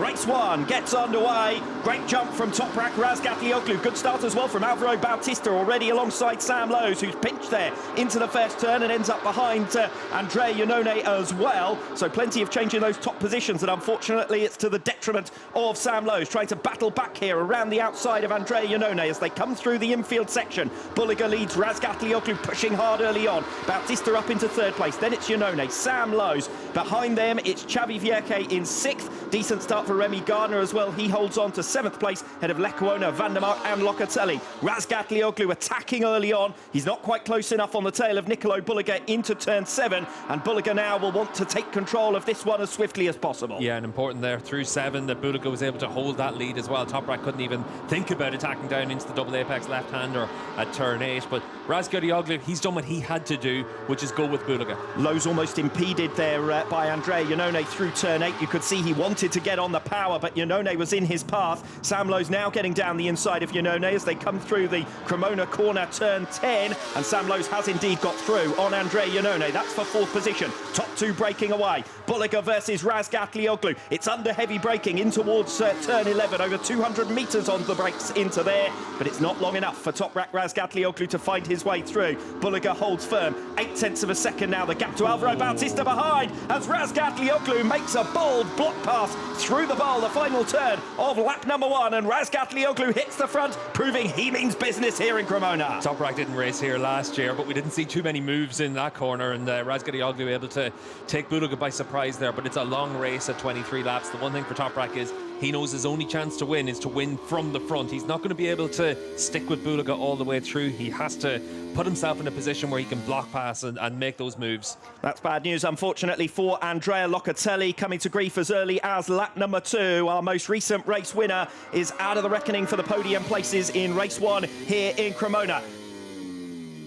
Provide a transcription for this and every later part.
Race 1 gets underway. Great jump from Toprak Razgatlioglu. Good start as well from Alvaro Bautista, already alongside Sam Lowes, who's pinched there into the first turn and ends up behind Andrea Iannone as well. So plenty of change in those top positions, and unfortunately it's to the detriment of Sam Lowes, trying to battle back here around the outside of Andrea Iannone as they come through the infield section. Bulega leads Razgatlioglu, pushing hard early on. Bautista up into third place, then it's Iannone, Sam Lowes. Behind them, it's Xavi Vierke in sixth. Decent start for Remy Gardner as well. He holds on to seventh place, ahead of Lecuona, Vandermark and Locatelli. Razgatlioglu attacking early on. He's not quite close enough on the tail of Nicolo Bulega into turn 7, and Bulega now will want to take control of this one as swiftly as possible. Yeah, and important there through 7 that Bulega was able to hold that lead as well. Toprak couldn't even think about attacking down into the double apex left-hander at turn 8, but Razgatlioglu, he's done what he had to do, which is go with Bulega. Lowes almost impeded there by Andrea Iannone through turn 8. You could see he wanted to get on the power, but Iannone was in his path. Sam Lowes now getting down the inside of Iannone as they come through the Cremona corner, turn 10, and Sam Lowes has indeed got through on Andrea Iannone. That's for 4th position. Top 2 breaking away. Bulega versus Razgatlioglu. It's under heavy braking in towards turn 11, over 200 metres on the brakes into there, but it's not long enough for Toprak Razgatlioglu to find his way through. Bulega holds firm, 0.8 of a second now. The gap to Alvaro Bautista behind as Razgatlioglu makes a bold block pass through the bowl, the final turn of lap number 1, and Razgatlioglu hits the front, proving he means business here in Cremona. Toprak didn't race here last year, but we didn't see too many moves in that corner, and Razgatlioglu able to take Bulega by surprise there, but it's a long race at 23 laps. The one thing for Toprak is he knows his only chance to win is to win from the front. He's not going to be able to stick with Bulega all the way through. He has to put himself in a position where he can block pass and make those moves. That's bad news, unfortunately, for Andrea Locatelli, coming to grief as early as lap number 2. Our most recent race winner is out of the reckoning for the podium places in race 1 here in Cremona.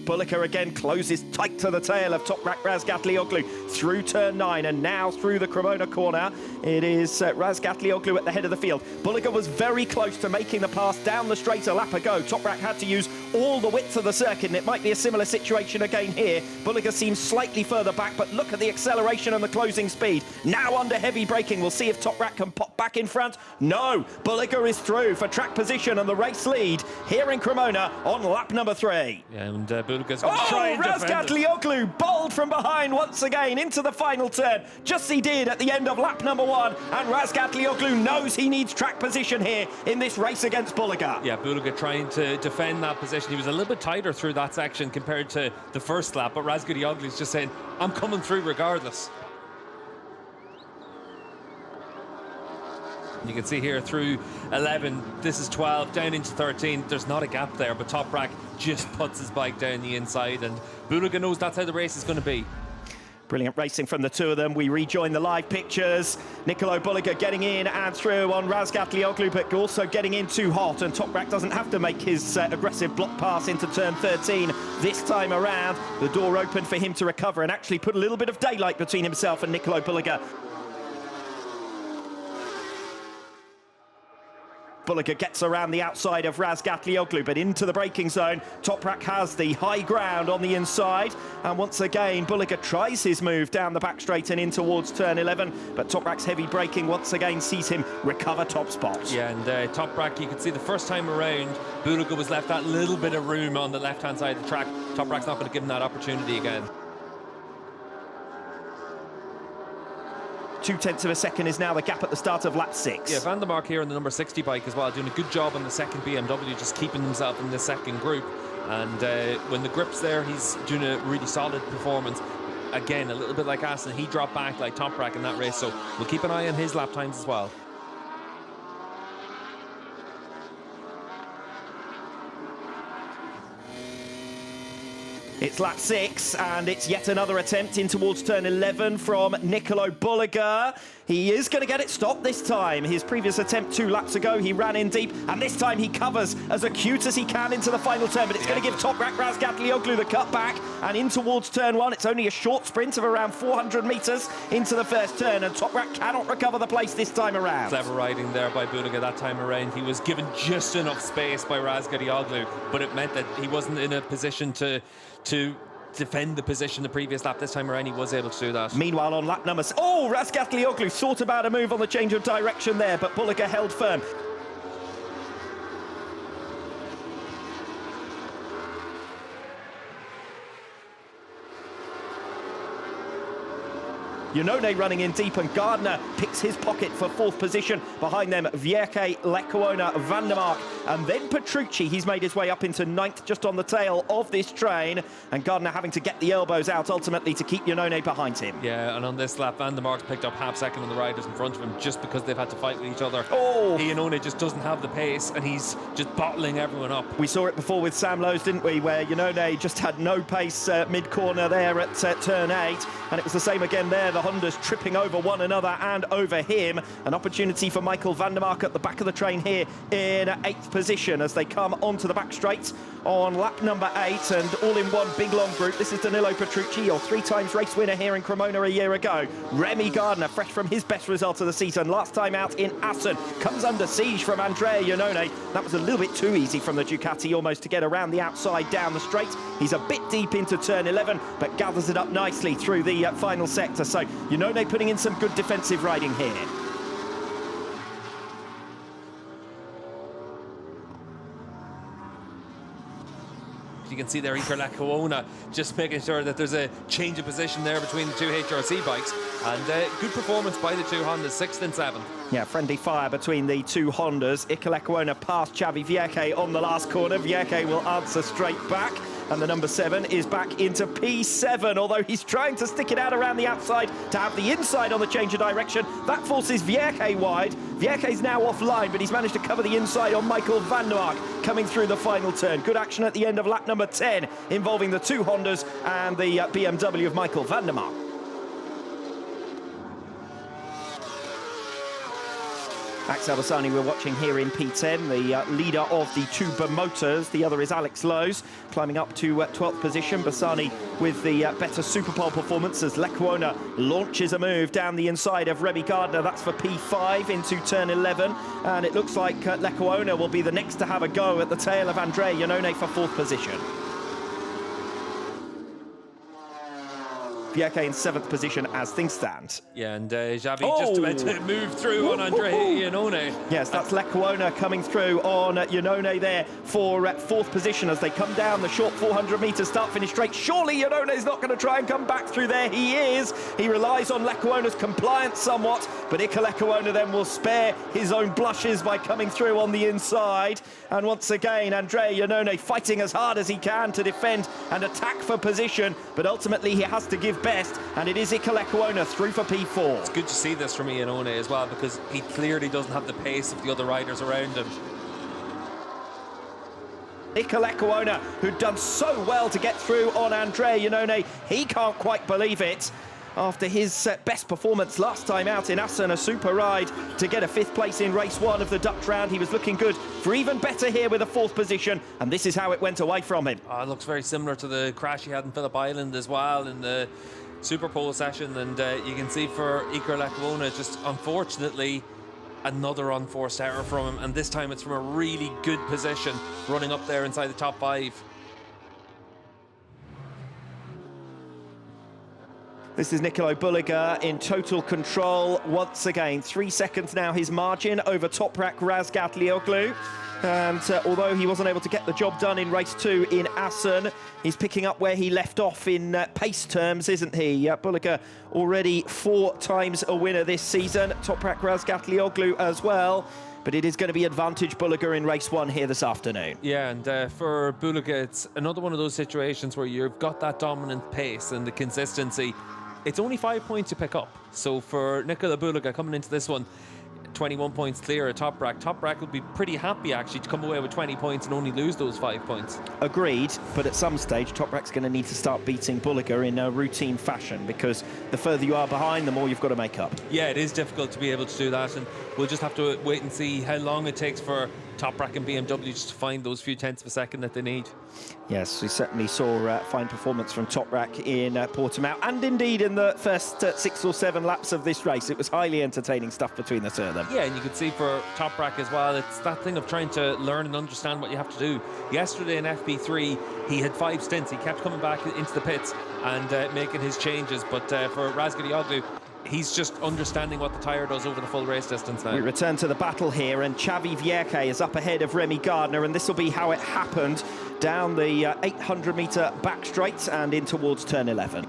Bulega again closes tight to the tail of Toprak Razgatlioglu through turn 9, and now through the Cremona corner. It is Razgatlioglu at the head of the field. Bulega was very close to making the pass down the straight a lap ago. Toprak had to use all the width of the circuit, and it might be a similar situation again here. Bulega seems slightly further back, but look at the acceleration and the closing speed. Now under heavy braking. We'll see if Toprak can pop back in front. No, Bulega is through for track position and the race lead here in Cremona on lap number 3. Yeah, and Bulega's going to try and Razgatlioglu bold from behind once again into the final turn, just he did at the end of lap number 1, and Razgatlioglu knows he needs track position here in this race against Bulega. Yeah, Bulega trying to defend that position. He was a little bit tighter through that section compared to the first lap, but Razgatlioglu's just saying, I'm coming through regardless. You can see here through 11, this is 12, down into 13. There's not a gap there, but Toprak just puts his bike down the inside, and Bulega knows that's how the race is going to be. Brilliant racing from the two of them. We rejoin the live pictures. Nicolo Bulega getting in and through on Razgatlioglu, but also getting in too hot, and Toprak doesn't have to make his aggressive block pass into turn 13 this time around. The door opened for him to recover and actually put a little bit of daylight between himself and Nicolo Bulega. Bulega gets around the outside of Razgatlioglu, but into the braking zone. Toprak has the high ground on the inside, and once again Bulega tries his move down the back straight and in towards turn 11, but Toprak's heavy braking once again sees him recover top spot. Yeah, and Toprak, you could see the first time around Bulega was left that little bit of room on the left hand side of the track. Toprak's not going to give him that opportunity again. 0.2 of a second is now the gap at the start of lap 6. Yeah, Vandermark here on the number 60 bike as well, doing a good job on the second BMW, just keeping himself in the second group. And when the grip's there, he's doing a really solid performance. Again, a little bit like Aston, he dropped back like Toprak in that race, so we'll keep an eye on his lap times as well. It's lap 6, and it's yet another attempt in towards turn 11 from Nicolo Bulega. He is going to get it stopped this time. His previous attempt 2 laps ago, he ran in deep, and this time he covers as acute as he can into the final turn, but it's going to give Toprak Razgatlioglu the cut back, and in towards turn 1. It's only a short sprint of around 400 metres into the first turn, and Toprak cannot recover the place this time around. Clever riding there by Bulega that time around. He was given just enough space by Razgatlioglu, but it meant that he wasn't in a position to defend the position the previous lap. This time around, he was able to do that. Meanwhile, on lap number... Oh, Razgatlioglu thought about a move on the change of direction there, but Bulega held firm. Yonone running in deep, and Gardner picks his pocket for 4th position. Behind them, Vierke, Lecuona, Vandermark, and then Petrucci. He's made his way up into 9th, just on the tail of this train, and Gardner having to get the elbows out ultimately to keep Yonone behind him. Yeah, and on this lap, Vandermark's picked up half second on the riders in front of him just because they've had to fight with each other. Oh! Yonone just doesn't have the pace, and he's just bottling everyone up. We saw it before with Sam Lowes, didn't we, where Yonone just had no pace mid-corner there at turn 8, and it was the same again there. The Hondas tripping over one another and over him. An opportunity for Michael Vandermark at the back of the train here in 8th position as they come onto the back straight on lap number 8, and all in one big long group. This is Danilo Petrucci, your 3 times race winner here in Cremona a year ago. Remy Gardner, fresh from his best result of the season last time out in Assen, comes under siege from Andrea Yonone. That was a little bit too easy from the Ducati almost to get around the outside down the straight. He's a bit deep into turn 11, but gathers it up nicely through the final sector. So Yonone putting in some good defensive riding here. You can see there Iker Lecuona just making sure that there's a change of position there between the 2 HRC bikes, and good performance by the 2 Hondas, 6th and 7th. Yeah, friendly fire between the 2 Hondas. Iker Lecuona past Xavi Vierke on the last corner. Vierke will answer straight back, and the number 7 is back into P7, although he's trying to stick it out around the outside to have the inside on the change of direction. That forces Vierke wide. Vierke's now offline, but he's managed to cover the inside on Michael Vandermark coming through the final turn. Good action at the end of lap number 10 involving the 2 Hondas and the BMW of Michael Vandermark. Axel Bassani we're watching here in P10, the leader of the 2 Motors. The other is Alex Lowes, climbing up to 12th position. Bassani with the better Superpole performance as Lecuona launches a move down the inside of Remy Gardner. That's for P5 into turn 11. And it looks like Lecuona will be the next to have a go at the tail of Andrea Yonone for 4th position. Vierke in 7th position as things stand. Yeah, and Xavi just about to move through on Andrea Yonone. Yes, that's Lecuona coming through on Yonone there for 4th position as they come down the short 400 metres start-finish straight. Surely Yonone's not going to try and come back through there. He is. He relies on Lecuona's compliance somewhat, but Iker Lecuona then will spare his own blushes by coming through on the inside. And once again, Andrea Yonone fighting as hard as he can to defend and attack for position, but ultimately he has to give best, and it is Iker Lecuona through for P4. It's good to see this from Yonone as well, because he clearly doesn't have the pace of the other riders around him. Iker Lecuona, who'd done so well to get through on Andrea Yonone, he can't quite believe it. After his best performance last time out in Assen, a super ride to get a 5th place in race 1 of the Dutch round. He was looking good for even better here with a 4th position, and this is how it went away from him. Oh, it looks very similar to the crash he had in Phillip Island as well in the Superpole session, and you can see for Iker Lecuona, just unfortunately another unforced error from him, and this time it's from a really good position running up there inside the top 5. This is Nicolo Bulega in total control once again. 3 seconds now his margin over Toprak Razgatlioglu. And although he wasn't able to get the job done in race 2 in Assen, he's picking up where he left off in pace terms, isn't he? Bulega already 4 times a winner this season. Toprak Razgatlioglu as well. But it is going to be advantage Bulega in race 1 here this afternoon. Yeah, and for Bulega, it's another one of those situations where you've got that dominant pace and the consistency. It's only 5 points to pick up. So for Nicola Bulega coming into this one, 21 points clear at Toprak. Toprak would be pretty happy actually to come away with 20 points and only lose those 5 points. Agreed, but at some stage Toprak's going to need to start beating Bulega in a routine fashion, because the further you are behind, the more you've got to make up. Yeah, it is difficult to be able to do that, and we'll just have to wait and see how long it takes for Toprak and BMW just to find those few tenths of a second that they need. Yes, we certainly saw a fine performance from Toprak in Portimao, and indeed in the first 6 or 7 laps of this race. It was highly entertaining stuff between the two of them. Yeah, and you could see for Toprak as well, it's that thing of trying to learn and understand what you have to do. Yesterday in FP3, he had 5 stints. He kept coming back into the pits and making his changes, but for Razgatlioglu, he's just understanding what the tyre does over the full race distance now. We return to the battle here, and Xavi Vierque is up ahead of Remy Gardner, and this will be how it happened down the 800-metre back straight and in towards turn 11.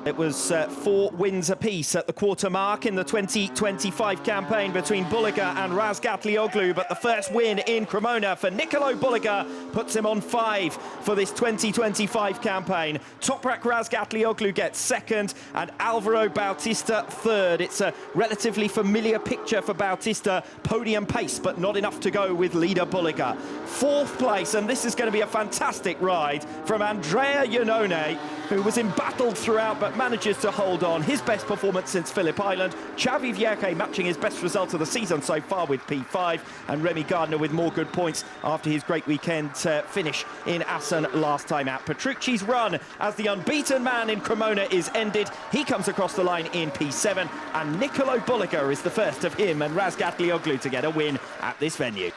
It was 4 wins apiece at the quarter mark in the 2025 campaign between Bulega and Razgatlioglu, but the first win in Cremona for Nicolo Bulega puts him on 5 for this 2025 campaign. Toprak Razgatlioglu gets second and Alvaro Bautista third. It's a relatively familiar picture for Bautista, podium pace, but not enough to go with leader Bulega. 4th place, and this is going to be a fantastic ride from Andrea Iannone, who was embattled throughout but manages to hold on. His best performance since Phillip Island. Xavi Vierque matching his best result of the season so far with P5, and Remy Gardner with more good points after his great weekend finish in Assen last time out. Petrucci's run as the unbeaten man in Cremona is ended. He comes across the line in P7, and Nicolo Bulega is the first of him and Razgatlioglu to get a win at this venue.